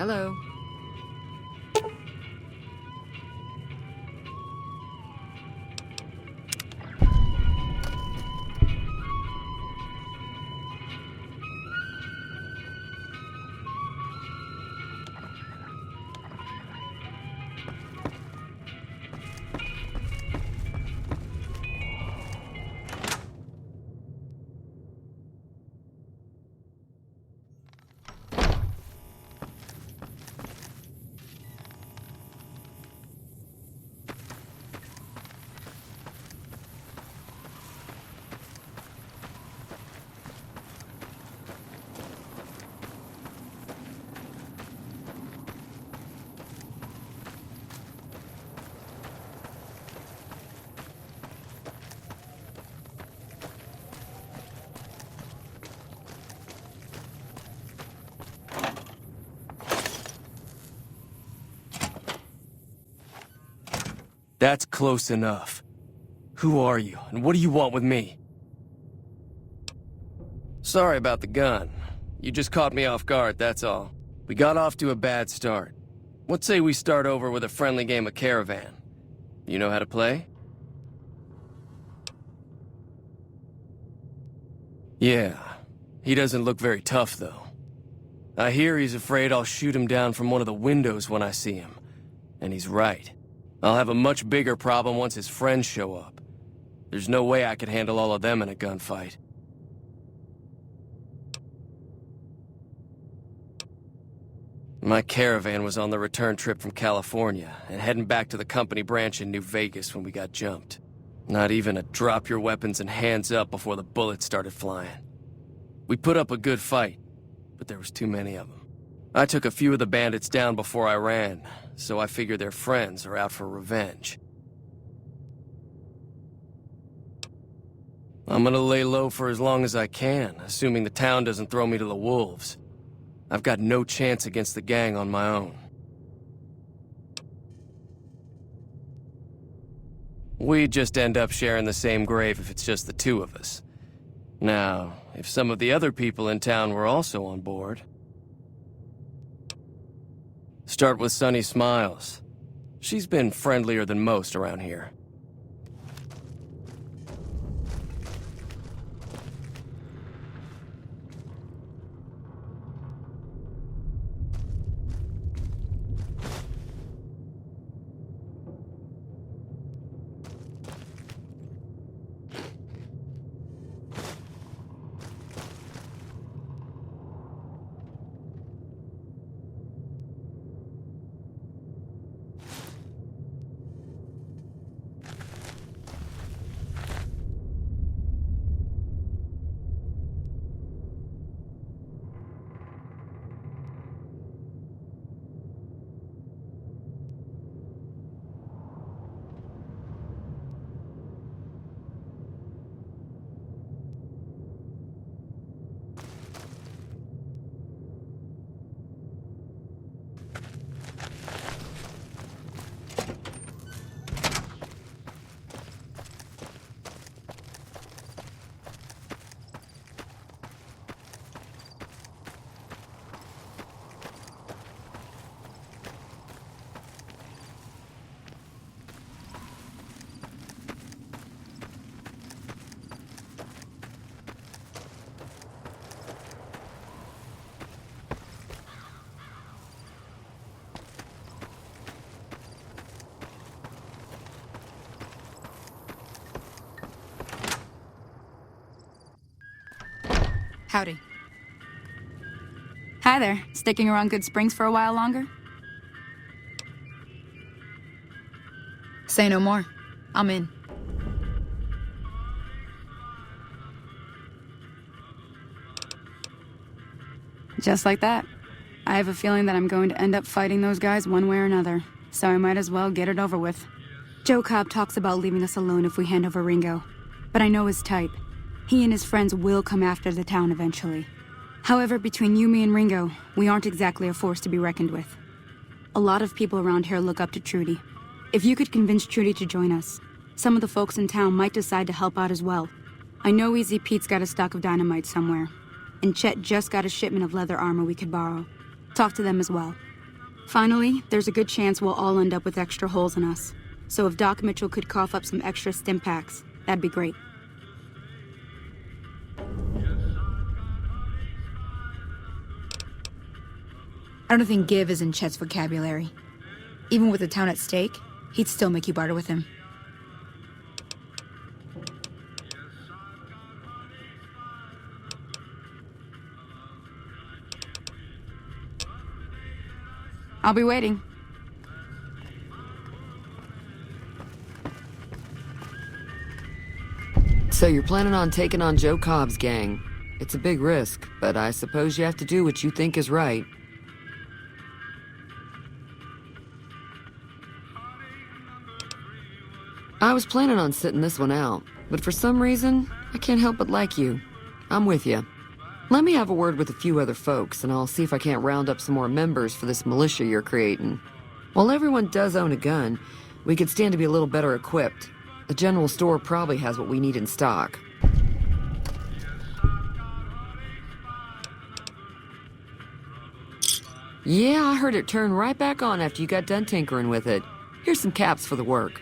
Hello. That's close enough. Who are you, and what do you want with me? Sorry about the gun. You just caught me off guard, that's all. We got off to a bad start. Let's say we start over with a friendly game of Caravan. You know how to play? Yeah. He doesn't look very tough, though. I hear he's afraid I'll shoot him down from one of the windows when I see him. And he's right. I'll have a much bigger problem once his friends show up. There's no way I could handle all of them in a gunfight. My Caravan was on the return trip from California and heading back to the company branch in New-Vegas when we got jumped. Not even a drop your weapons and hands up before the bullets started flying. We put up a good fight, but there was too many of them. I took a few of the bandits down before I ran, so I figure their friends are out for revenge. I'm gonna lay low for as long as I can, assuming the town doesn't throw me to the wolves. I've got no chance against the gang on my own. We'd just end up sharing the same grave if it's just the two of us. Now, if some of the other people in town were also on board... Start with Sunny Smiles. She's been friendlier than most around here. Howdy. Hi there. Sticking around Good Springs for a while longer? Say no more. I'm in. Just like that. I have a feeling that I'm going to end up fighting those guys one way or another, so I might as well get it over with. Joe Cobb talks about leaving us alone if we hand over Ringo, but I know his type. He and his friends will come after the town eventually. However, between you, me, and Ringo, we aren't exactly a force to be reckoned with. A lot of people around here look up to Trudy. If you could convince Trudy to join us, some of the folks in town might decide to help out as well. I know Easy Pete's got a stock of dynamite somewhere, and Chet just got a shipment of leather armor we could borrow. Talk to them as well. Finally, there's a good chance we'll all end up with extra holes in us. So if Doc Mitchell could cough up some extra stim packs, that'd be great. I don't think give is in Chet's vocabulary. Even with the town at stake, he'd still make you barter with him. I'll be waiting. So you're planning on taking on Joe Cobb's gang. It's a big risk, but I suppose you have to do what you think is right. I was planning on sitting this one out, but for some reason, I can't help but like you. I'm with you. Let me have a word with a few other folks, and I'll see if I can't round up some more members for this militia you're creating. While everyone does own a gun, we could stand to be a little better equipped. The general store probably has what we need in stock. Yeah, I heard it turn right back on after you got done tinkering with it. Here's some caps for the work.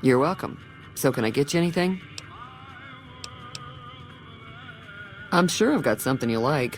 You're welcome. So can I get you anything? I'm sure I've got something you like.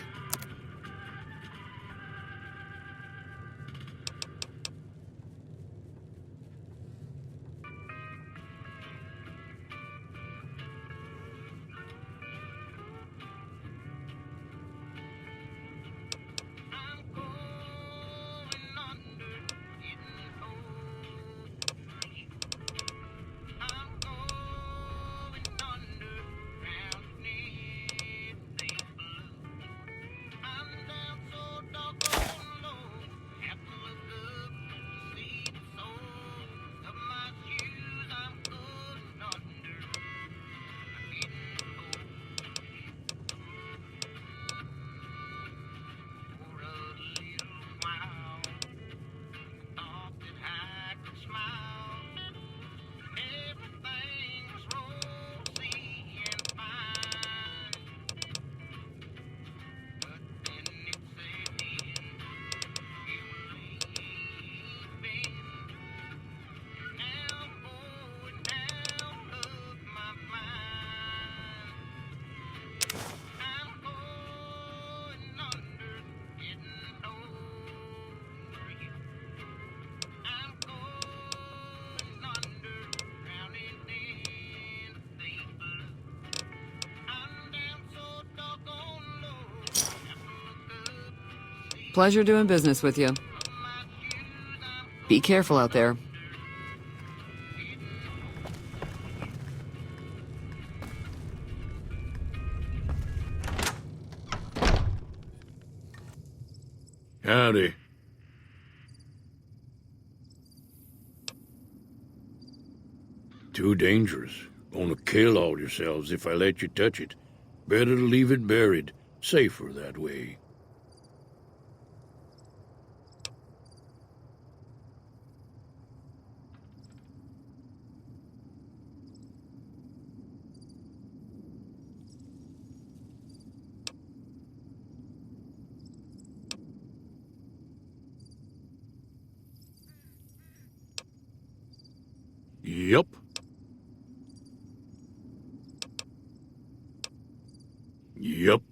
Pleasure doing business with you. Be careful out there. Howdy. Too dangerous. Gonna kill all yourselves if I let you touch it. Better to leave it buried. Safer that way. Yup. Yup.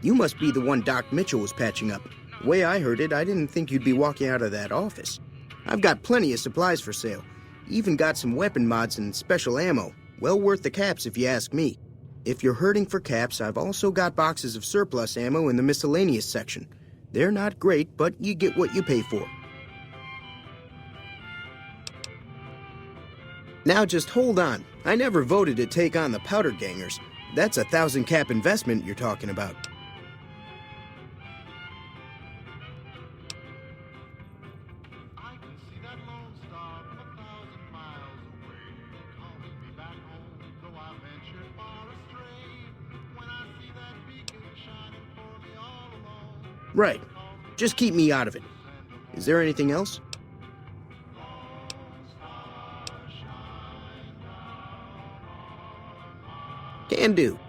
You must be the one Doc Mitchell was patching up. The way I heard it, I didn't think you'd be walking out of that office. I've got plenty of supplies for sale. Even got some weapon mods and special ammo. Well worth the caps if you ask me. If you're hurting for caps, I've also got boxes of surplus ammo in the miscellaneous section. They're not great, but you get what you pay for. Now just hold on. I never voted to take on the powder gangers. That's a 1,000 cap investment you're talking about. I can see that Lone Star Right. Just keep me out of it. Is there anything else? Can do.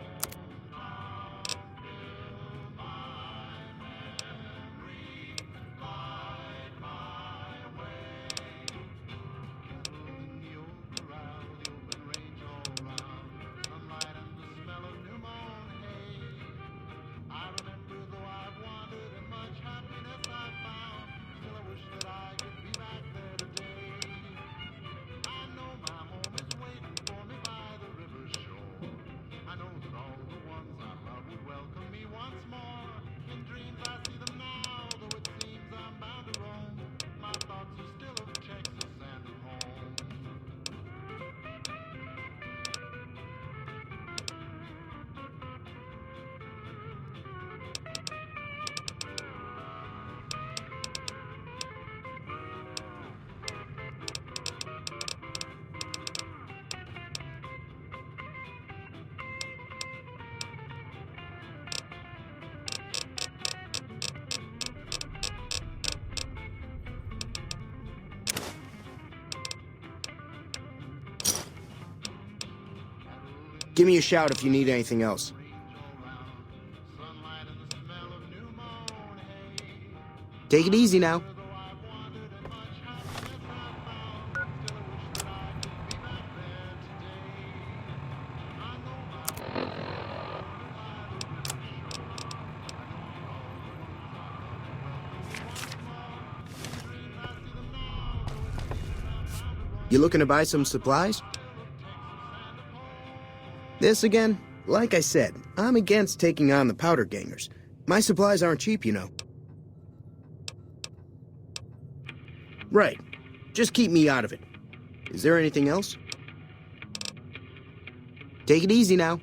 Give me a shout if you need anything else. Take it easy now. You looking to buy some supplies? This again? Like I said, I'm against taking on the powder gangers. My supplies aren't cheap, you know. Right. Just keep me out of it. Is there anything else? Take it easy now.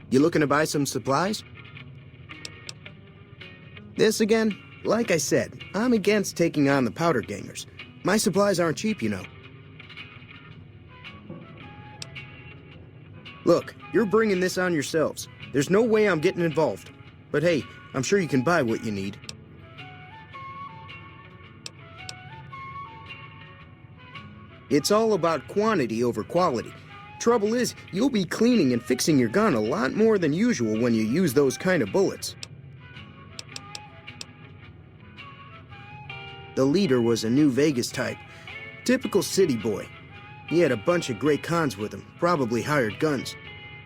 You looking to buy some supplies? This again? Like I said, I'm against taking on the powder gangers. My supplies aren't cheap, you know. Look, you're bringing this on yourselves. There's no way I'm getting involved. But hey, I'm sure you can buy what you need. It's all about quantity over quality. Trouble is, you'll be cleaning and fixing your gun a lot more than usual when you use those kind of bullets. The leader was a Nью-Вегас type. Typical city boy. He had a bunch of Great Khans with him, probably hired guns.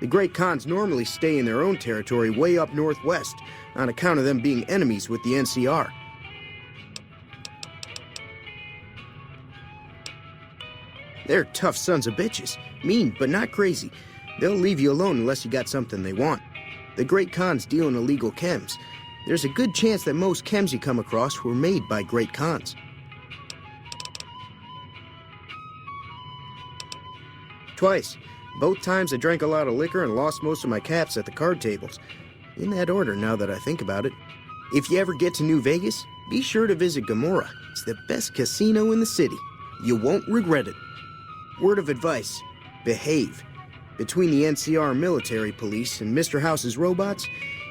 The Great Khans normally stay in their own territory way up northwest, on account of them being enemies with the NCR. They're tough sons of bitches. Mean, but not crazy. They'll leave you alone unless you got something they want. The Great Khans deal in illegal chems. There's a good chance that most chems you come across were made by Great Khans. Twice. Both times I drank a lot of liquor and lost most of my caps at the card tables. In that order, now that I think about it. If you ever get to Nью-Вегас, be sure to visit Gomorrah. It's the best casino in the city. You won't regret it. Word of advice, behave. Between the NCR military police and Mr. House's robots,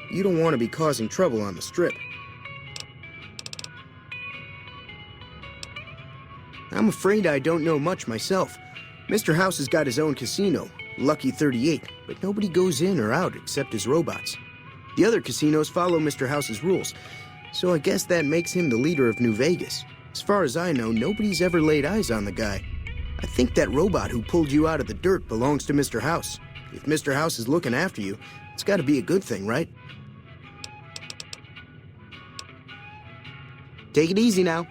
you don't want to be causing trouble on the strip. I'm afraid I don't know much myself. Mr. House has got his own casino, Lucky 38, but nobody goes in or out except his robots. The other casinos follow Mr. House's rules, so I guess that makes him the leader of Nью-Вегас. As far as I know, nobody's ever laid eyes on the guy. I think that robot who pulled you out of the dirt belongs to Mr. House. If Mr. House is looking after you, it's got to be a good thing, right? Take it easy now.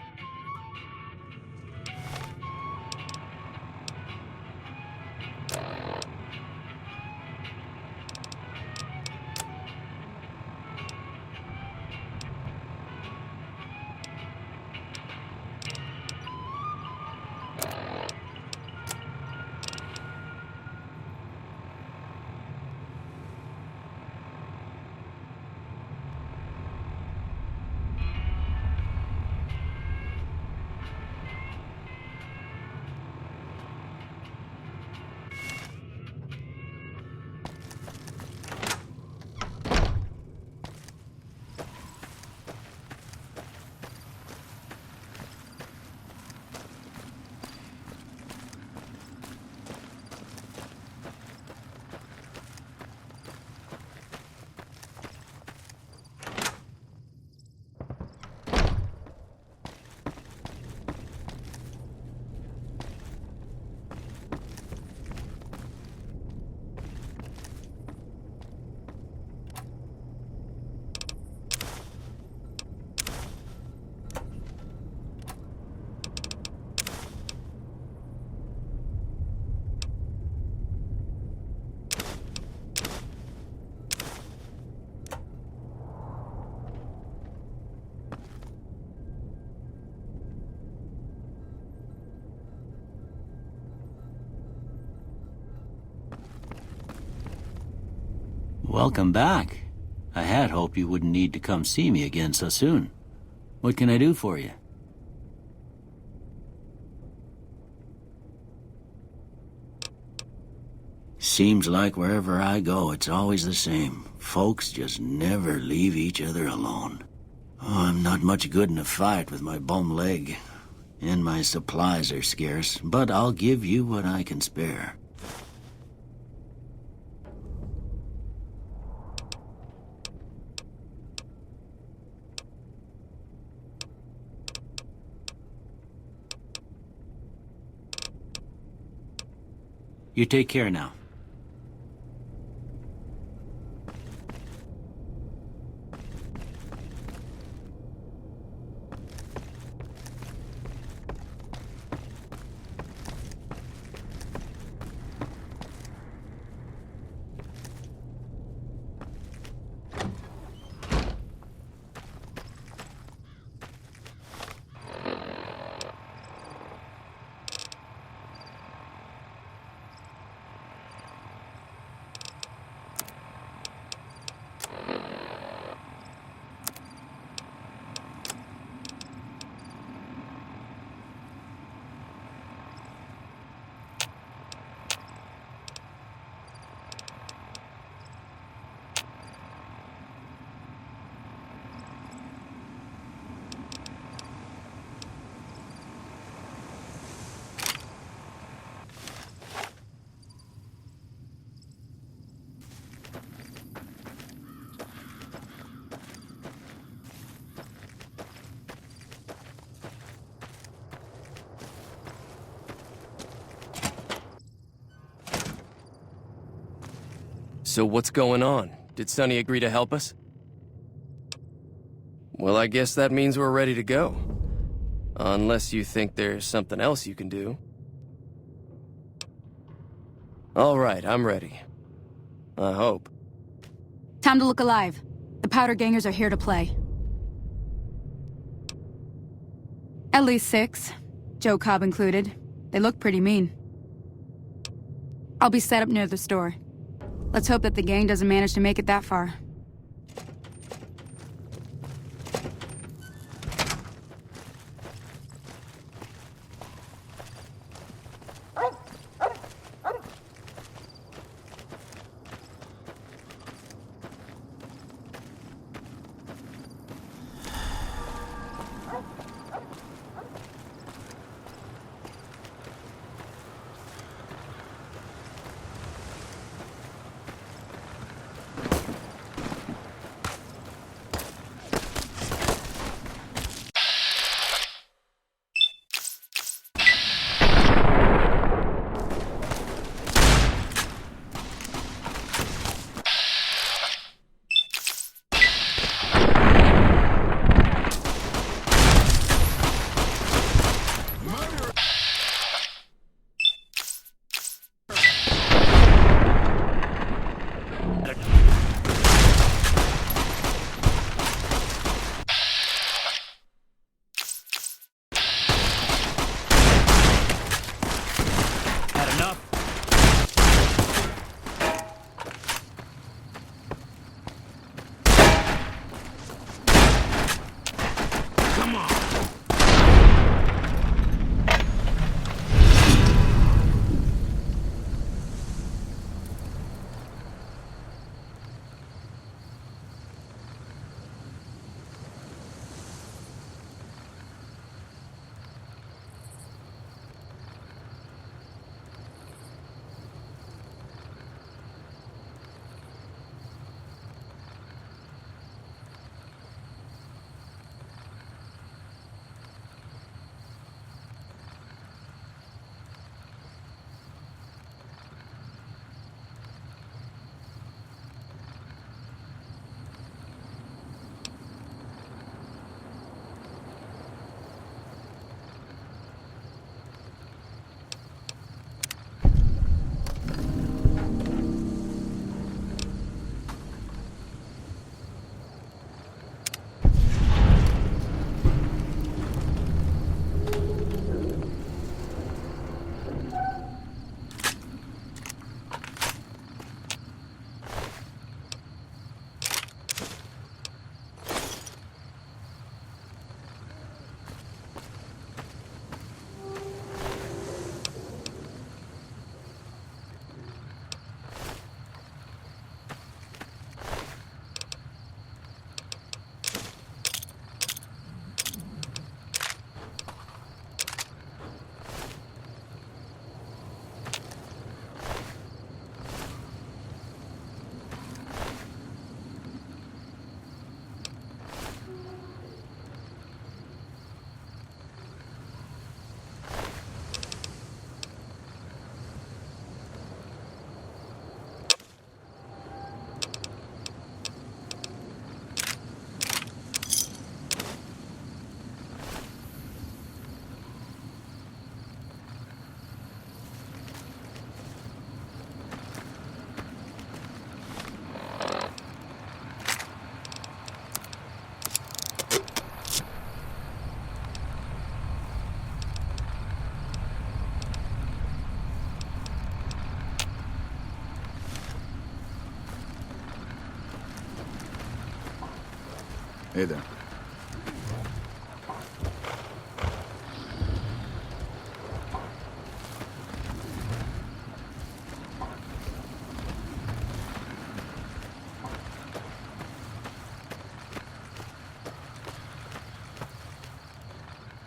Welcome back. I had hoped you wouldn't need to come see me again so soon. What can I do for you? Seems like wherever I go, it's always the same. Folks just never leave each other alone. Oh, I'm not much good in a fight with my bum leg. And my supplies are scarce, but I'll give you what I can spare. You take care now. So what's going on? Did Sonny agree to help us? Well, I guess that means we're ready to go. Unless you think there's something else you can do. All right, I'm ready. I hope. Time to look alive. The powder gangers are here to play. At least 6, Joe Cobb included. They look pretty mean. I'll be set up near the store. Let's hope that the gang doesn't manage to make it that far. Hey there.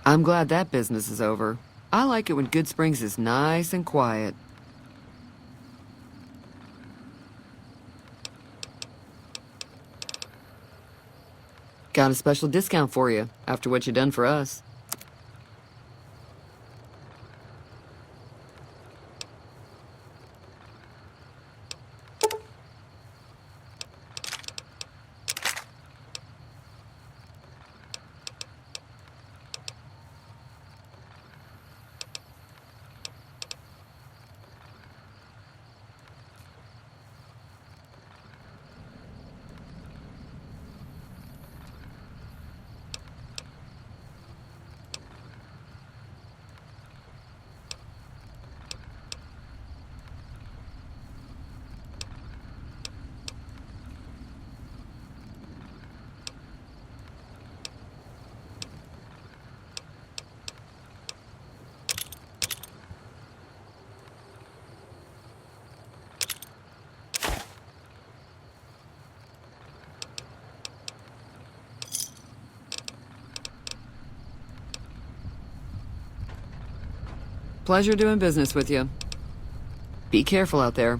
I'm glad that business is over. I like it when Good Springs is nice and quiet. Got a special discount for you after what you done for us. Pleasure doing business with you. Be careful out there.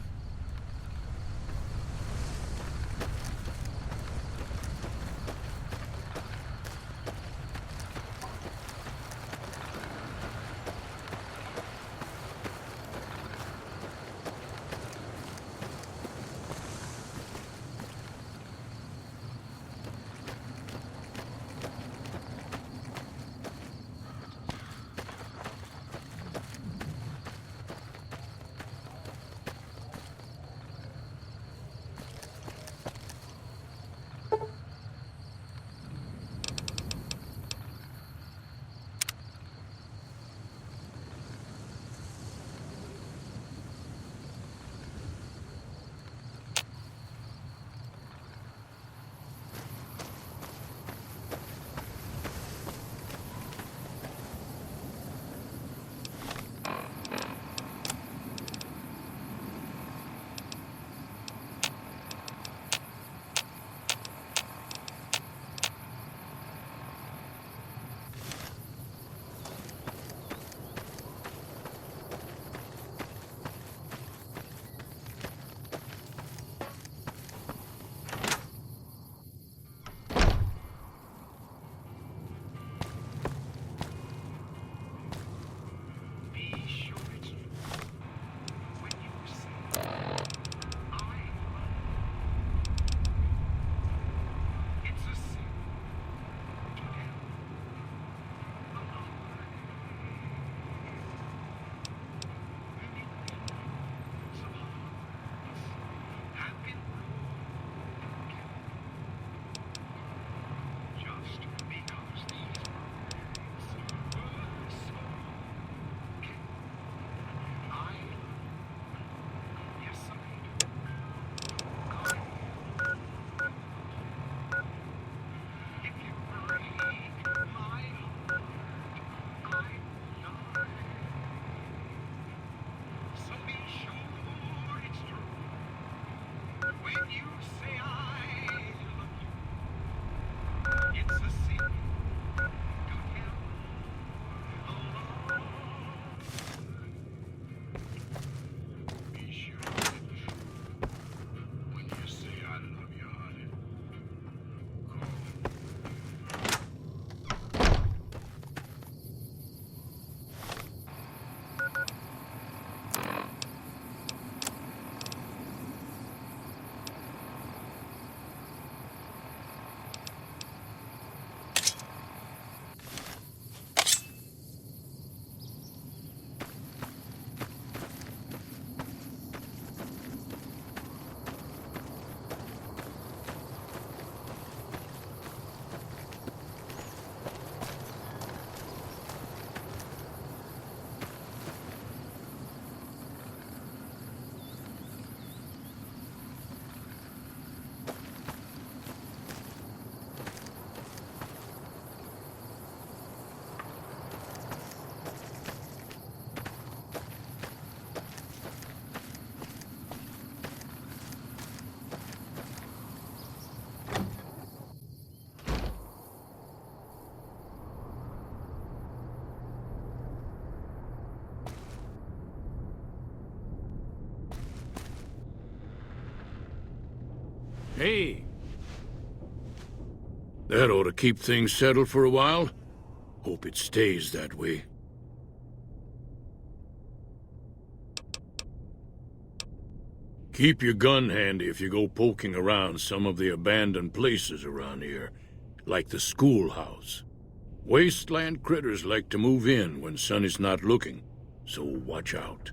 Hey. That ought to keep things settled for a while. Hope it stays that way. Keep your gun handy if you go poking around some of the abandoned places around here, like the schoolhouse. Wasteland critters like to move in when Sonny's not looking, so watch out.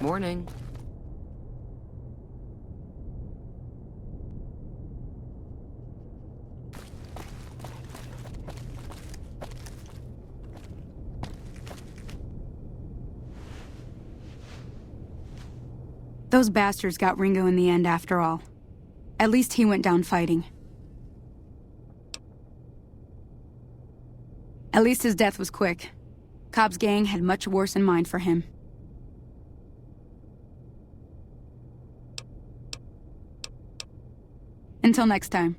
Morning. Those bastards got Ringo in the end after all. At least he went down fighting. At least his death was quick. Cobb's gang had much worse in mind for him. Until next time.